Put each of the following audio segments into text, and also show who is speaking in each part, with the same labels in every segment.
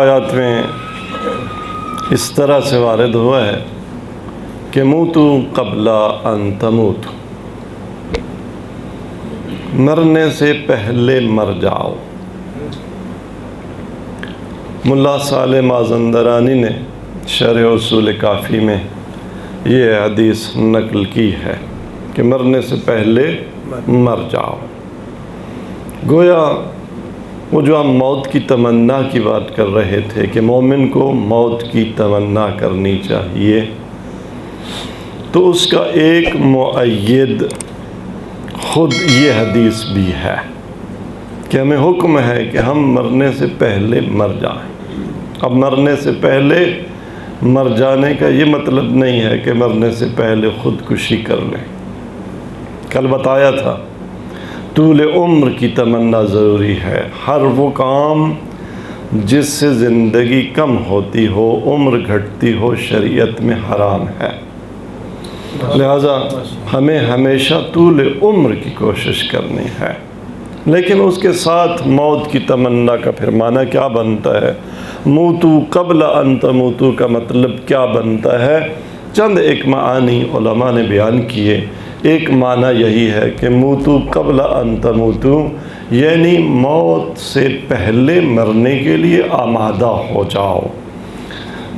Speaker 1: آیات میں اس طرح سے وارد ہوا ہے کہ موتو قبل ان تموت، مرنے سے پہلے مر جاؤ۔ ملا صالح مازندرانی نے شرح اصول کافی میں یہ حدیث نقل کی ہے کہ مرنے سے پہلے مر جاؤ۔ گویا وہ جو ہم موت کی تمنا کی بات کر رہے تھے کہ مومن کو موت کی تمنا کرنی چاہیے، تو اس کا ایک مؤید خود یہ حدیث بھی ہے کہ ہمیں حکم ہے کہ ہم مرنے سے پہلے مر جائیں۔ اب مرنے سے پہلے مر جانے کا یہ مطلب نہیں ہے کہ مرنے سے پہلے خودکشی کر لیں۔ کل بتایا تھا طول عمر کی تمنا ضروری ہے۔ ہر وہ کام جس سے زندگی کم ہوتی ہو، عمر گھٹتی ہو، شریعت میں حرام ہے۔ لہذا ہمیں ہمیشہ طول عمر کی کوشش کرنی ہے، لیکن اس کے ساتھ موت کی تمنا کا پھر معنی کیا بنتا ہے؟ موتو قبل ان تموتو کا مطلب کیا بنتا ہے؟ چند ایک معانی علماء نے بیان کیے۔ ایک معنی یہی ہے کہ موتو قبل ان تموتو یعنی موت سے پہلے مرنے کے لیے آمادہ ہو جاؤ۔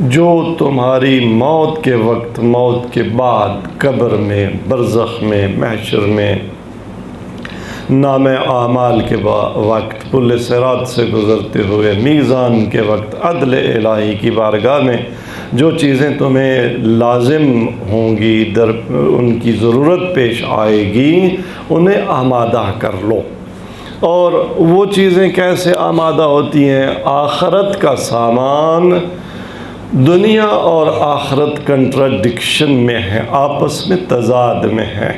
Speaker 1: جو تمہاری موت کے وقت، موت کے بعد قبر میں، برزخ میں، محشر میں، نام اعمال کے وقت، پل صراط سے گزرتے ہوئے میزان کے وقت، عدل الہی کی بارگاہ میں جو چیزیں تمہیں لازم ہوں گی، ان کی ضرورت پیش آئے گی، انہیں آمادہ کر لو۔ اور وہ چیزیں کیسے آمادہ ہوتی ہیں؟ آخرت کا سامان دنیا اور آخرت کنٹراڈکشن میں ہے، آپس میں تضاد میں ہے۔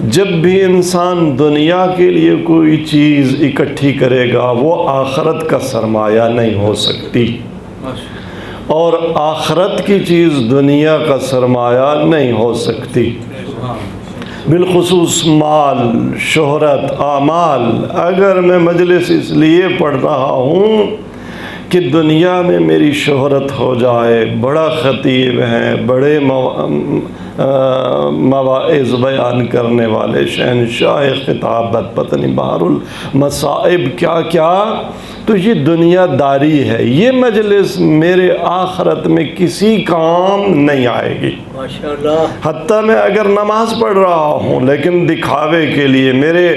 Speaker 1: جب بھی انسان دنیا کے لیے کوئی چیز اکٹھی کرے گا، وہ آخرت کا سرمایہ نہیں ہو سکتی، اور آخرت کی چیز دنیا کا سرمایہ نہیں ہو سکتی۔ بالخصوص مال، شہرت، اعمال۔ اگر میں مجلس اس لیے پڑھ رہا ہوں کہ دنیا میں میری شہرت ہو جائے، بڑا خطیب ہیں، بڑے مواعظ بیان کرنے والے، شہنشاہ خطابت، پتہ نہیں بحر المصائب کیا کیا، تو یہ دنیا داری ہے۔ یہ مجلس میرے آخرت میں کسی کام نہیں آئے گی۔ ماشاءاللہ۔ حتیٰ میں اگر نماز پڑھ رہا ہوں لیکن دکھاوے کے لیے، میرے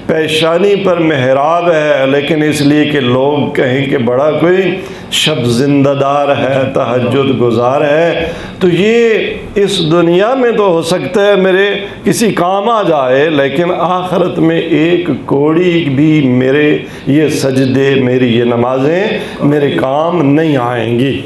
Speaker 1: پیشانی پر محراب ہے لیکن اس لیے کہ لوگ کہیں کہ بڑا کوئی شب زندہ دار ہے، تہجد گزار ہے، تو یہ اس دنیا میں تو ہو سکتا ہے میرے کسی کام آ جائے، لیکن آخرت میں ایک کوڑی بھی میرے یہ سجدے، میری یہ نمازیں میرے کام نہیں آئیں گی۔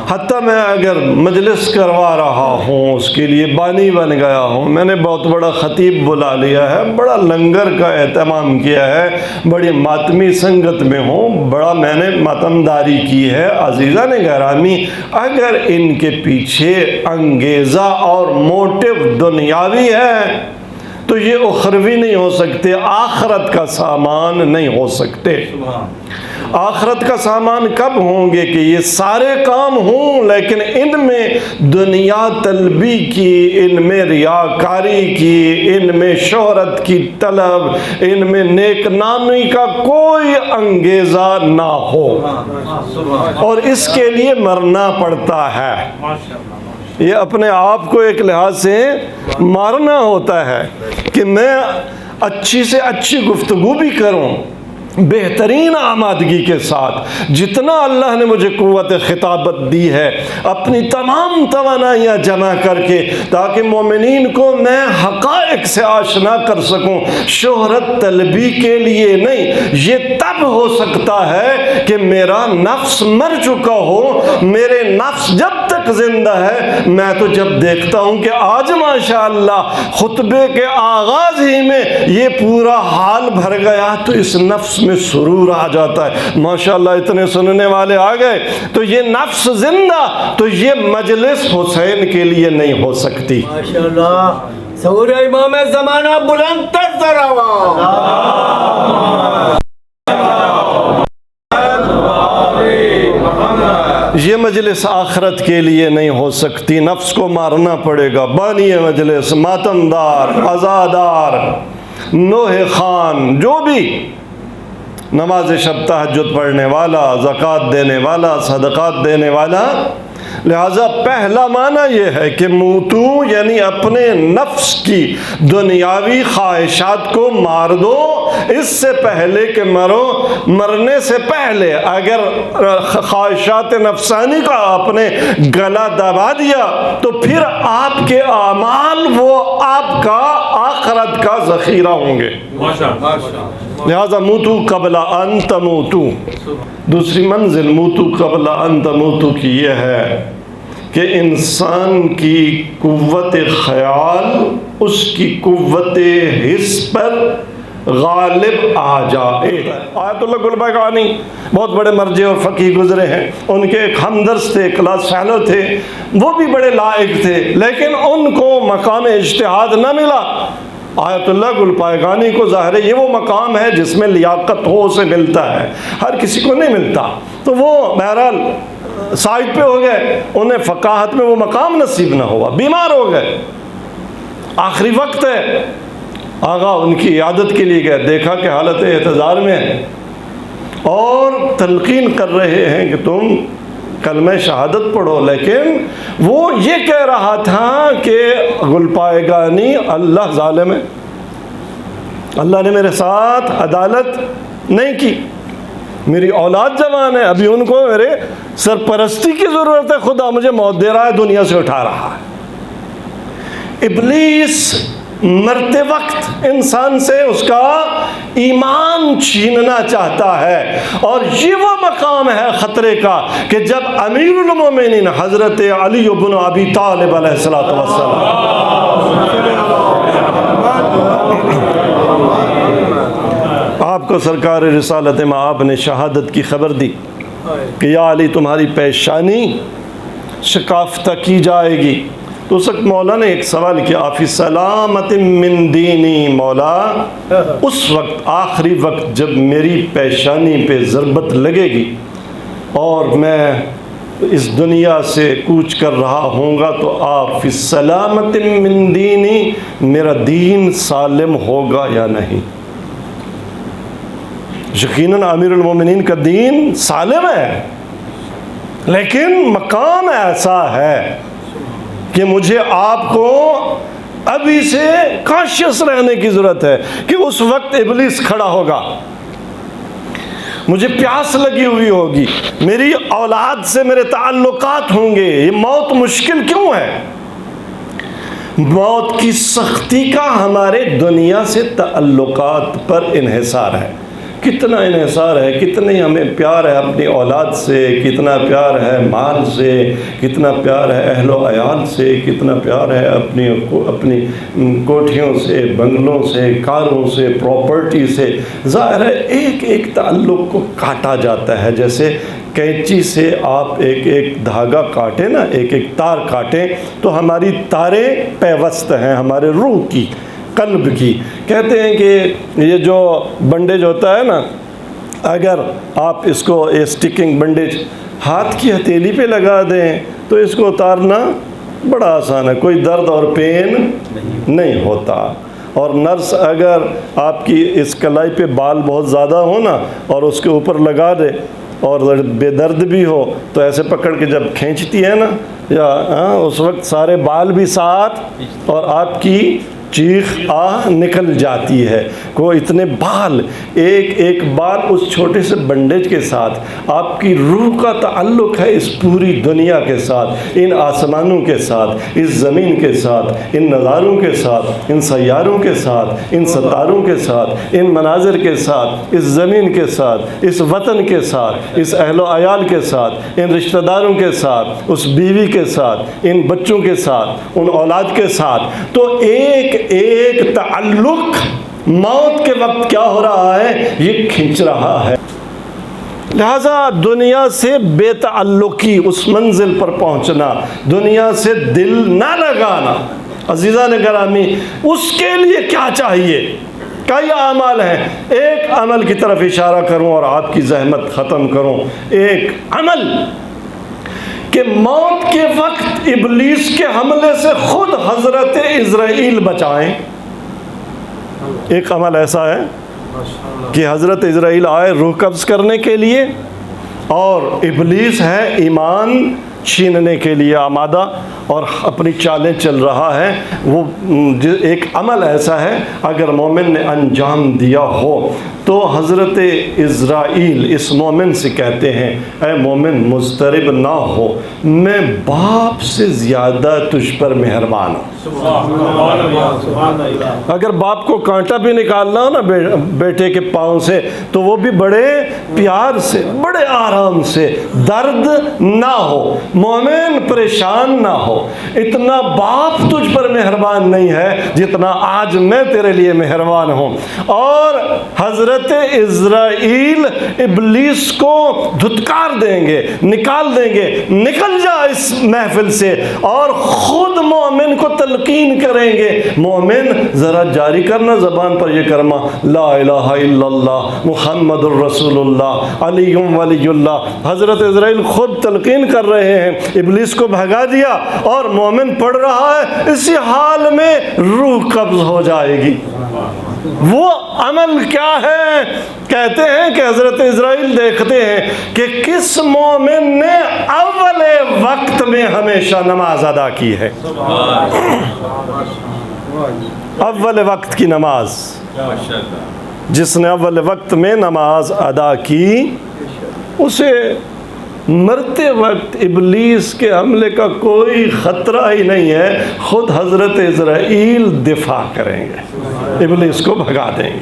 Speaker 1: حتیٰ میں اگر مجلس کروا رہا ہوں، اس کے لیے بانی بن گیا ہوں، میں نے بہت بڑا خطیب بلا لیا ہے، بڑا لنگر کا اہتمام کیا ہے، بڑی ماتمی سنگت میں ہوں، بڑا میں نے ماتمداری کی ہے، عزیزان گرامی، اگر ان کے پیچھے انگیزہ اور موٹو دنیاوی ہے تو یہ اخروی نہیں ہو سکتے، آخرت کا سامان نہیں ہو سکتے۔ آخرت کا سامان کب ہوں گے کہ یہ سارے کام ہوں لیکن ان میں دنیا طلبی کی، ان میں ریاکاری کی، ان میں شہرت کی طلب، ان میں نیک نامی کا کوئی انگیزہ نہ ہو، اور اس کے لیے مرنا پڑتا ہے۔ یہ اپنے آپ کو ایک لحاظ سے مارنا ہوتا ہے کہ میں اچھی سے اچھی گفتگو بھی کروں، بہترین آمادگی کے ساتھ، جتنا اللہ نے مجھے قوت خطابت دی ہے، اپنی تمام توانائیاں جمع کر کے، تاکہ مومنین کو میں حقائق سے آشنا کر سکوں، شہرت طلبی کے لیے نہیں۔ یہ تب ہو سکتا ہے کہ میرا نفس مر چکا ہو، میرے نفس جب تک زندہ ہے، میں تو جب دیکھتا ہوں کہ آج ماشاءاللہ خطبے کے آغاز ہی میں یہ پورا حال بھر گیا، تو اس نفس میں سرور آ جاتا ہے، ماشاءاللہ اتنے سننے والے آ گئے، تو یہ نفس زندہ، تو یہ مجلس حسین کے لیے نہیں ہو سکتی۔
Speaker 2: ماشاءاللہ۔ سعور امام زمانہ بلند تر ذرا
Speaker 1: یہ مجلس آخرت کے لیے نہیں ہو سکتی، نفس کو مارنا پڑے گا۔ بانی مجلس، ماتمدار، عزادار، نوح خان، جو بھی نماز شب تہجد پڑھنے والا، زکوٰۃ دینے والا، صدقات دینے والا، لہٰذا پہلا معنی یہ ہے کہ موتو یعنی اپنے نفس کی دنیاوی خواہشات کو مار دو اس سے پہلے کہ مرو۔ مرنے سے پہلے اگر خواہشات نفسانی کا آپ نے گلا دبا دیا تو پھر آپ کے اعمال وہ آپ کا آخرت کا ذخیرہ ہوں گے۔ لہذا موتو قبل ان تموتو، دوسری منزل موتو قبل ان تموتو کی یہ ہے کہ انسان کی قوت خیال اس کی قوت حس پر غالب آ جائے۔ آیت اللہ گل بگانی بہت بڑے مرجع اور فقیہ گزرے ہیں، ان کے ایک ہمدرس تھے، کلاس فیلو تھے، وہ بھی بڑے لائق تھے، لیکن ان کو مقام اجتہاد نہ ملا۔ آیت اللہ گل پائگانی کو ظاہر ہے یہ وہ مقام ہے جس میں لیاقت ہو اسے ملتا ہے، ہر کسی کو نہیں ملتا، تو وہ بہرحال سائڈ پہ ہو گئے، انہیں فقاہت میں وہ مقام نصیب نہ ہوا، بیمار ہو گئے، آخری وقت ہے، آغا ان کی عیادت کے لیے گئے، دیکھا کہ حالت احتضار میں ہے اور تلقین کر رہے ہیں کہ تم کلمہ شہادت پڑھو، لیکن وہ یہ کہہ رہا تھا کہ گلپائگانی اللہ ظالم ہے، اللہ نے میرے ساتھ عدالت نہیں کی، میری اولاد جوان ہے، ابھی ان کو میرے سرپرستی کی ضرورت ہے، خدا مجھے موت دے رہا ہے، دنیا سے اٹھا رہا ہے۔ ابلیس مرتے وقت انسان سے اس کا ایمان چھیننا چاہتا ہے، اور یہ وہ مقام ہے خطرے کا کہ جب امیر المومنین حضرت علی بن ابی طالب علیہ السلام آپ کو سرکار رسالت مآب نے شہادت کی خبر دی کہ یا علی تمہاری پیشانی شکافتہ کی جائے گی، تو اس وقت مولا نے ایک سوال کیا، آفی سلامت من دینی، مولا اس وقت آخری وقت جب میری پیشانی پہ ضربت لگے گی اور میں اس دنیا سے کوچ کر رہا ہوں گا تو آپ فی سلامت من دینی، میرا دین سالم ہوگا یا نہیں؟ یقیناً امیر المومنین کا دین سالم ہے، لیکن مقام ایسا ہے کہ مجھے آپ کو ابھی سے کاشیس رہنے کی ضرورت ہے کہ اس وقت ابلیس کھڑا ہوگا، مجھے پیاس لگی ہوئی ہوگی، میری اولاد سے میرے تعلقات ہوں گے، یہ موت مشکل کیوں ہے؟ موت کی سختی کا ہمارے دنیا سے تعلقات پر انحصار ہے، کتنا انحصار ہے، کتنی ہمیں پیار ہے اپنی اولاد سے، کتنا پیار ہے مال سے، کتنا پیار ہے اہل و عیال سے، کتنا پیار ہے اپنی کوٹھیوں سے، بنگلوں سے، کاروں سے، پراپرٹی سے۔ ظاہر ہے ایک ایک تعلق کو کاٹا جاتا ہے، جیسے کینچی سے آپ ایک ایک دھاگا کاٹیں نا، ایک ایک تار کاٹیں تو ہماری تاریں پیوست ہیں ہمارے روح کی، قلب کی۔ کہتے ہیں کہ یہ جو بنڈیج ہوتا ہے نا، اگر آپ اس کو اسٹکنگ بنڈیج ہاتھ کی ہتھیلی پہ لگا دیں تو اس کو اتارنا بڑا آسان ہے، کوئی درد اور پین نہیں ہوتا، اور نرس اگر آپ کی اس کلائی پہ بال بہت زیادہ ہو نا اور اس کے اوپر لگا دے اور بے درد بھی ہو تو ایسے پکڑ کے جب کھینچتی ہے نا، یا اس وقت سارے بال بھی ساتھ اور آپ کی چیخ آہ نکل جاتی ہے۔ کو اتنے بال، ایک ایک بال اس چھوٹے سے بنڈیج کے ساتھ آپ کی روح کا تعلق ہے اس پوری دنیا کے ساتھ، ان آسمانوں کے ساتھ، اس زمین کے ساتھ، ان نظاروں کے ساتھ، ان سیاروں کے ساتھ، ان ستاروں کے ساتھ، ان مناظر کے ساتھ، اس زمین کے ساتھ، اس وطن کے ساتھ، اس اہل و عیال کے ساتھ، ان رشتہ داروں کے ساتھ، اس بیوی کے ساتھ، ان بچوں کے ساتھ، ان اولاد کے ساتھ۔ تو ایک ایک تعلق موت کے وقت کیا ہو رہا ہے؟ یہ کھنچ رہا ہے۔ لہذا دنیا سے بے تعلقی، اس منزل پر پہنچنا، دنیا سے دل نہ لگانا، عزیزان گرامی، اس کے لیے کیا چاہیے؟ کئی اعمال ہیں، ایک عمل کی طرف اشارہ کروں اور آپ کی زحمت ختم کروں۔ ایک عمل کہ موت کے وقت ابلیس کے حملے سے خود حضرت عزرائیل بچائیں۔ ایک عمل ایسا ہے کہ حضرت عزرائیل آئے روح قبض کرنے کے لیے، اور ابلیس ہے ایمان چھیننے کے لیے آمادہ اور اپنی چالیں چل رہا ہے۔ وہ ایک عمل ایسا ہے اگر مومن نے انجام دیا ہو تو حضرت عزرائیل اس مومن سے کہتے ہیں اے مومن مضطرب نہ ہو، میں باپ سے زیادہ تجھ پر مہربان ہوں۔ اگر باپ کو کانٹا بھی نکالنا ہو نا بیٹے کے پاؤں سے تو وہ بھی بڑے پیار سے، بڑے آرام سے، درد نہ ہو، مومن پریشان نہ ہو۔ اتنا باپ تجھ پر مہربان نہیں ہے جتنا آج میں تیرے لیے مہربان ہوں۔ اور حضرت عزرائیل ابلیس کو دھتکار دیں گے، نکال دیں گے، نکل جا اس محفل سے، اور خود مومن کو تلقین کریں گے، مومن ذرا جاری کرنا زبان پر یہ کلمہ لا الہ الا اللہ محمد الرسول اللہ علی ولی اللہ۔ حضرت عزرائیل خود تلقین کر رہے ہیں، ابلیس کو بھگا دیا اور مومن پڑھ رہا ہے، اسی حال میں روح قبض ہو جائے گی۔ وہ عمل کیا ہے؟ کہتے ہیں کہ حضرت عزرائیل دیکھتے ہیں کہ کس مومن نے اول وقت میں ہمیشہ نماز ادا کی ہے، اول وقت کی نماز۔ جس نے اول وقت میں نماز ادا کی اسے مرتے وقت ابلیس کے حملے کا کوئی خطرہ ہی نہیں ہے، خود حضرت عزرائیل دفاع کریں گے، ابلیس کو بھگا دیں گے۔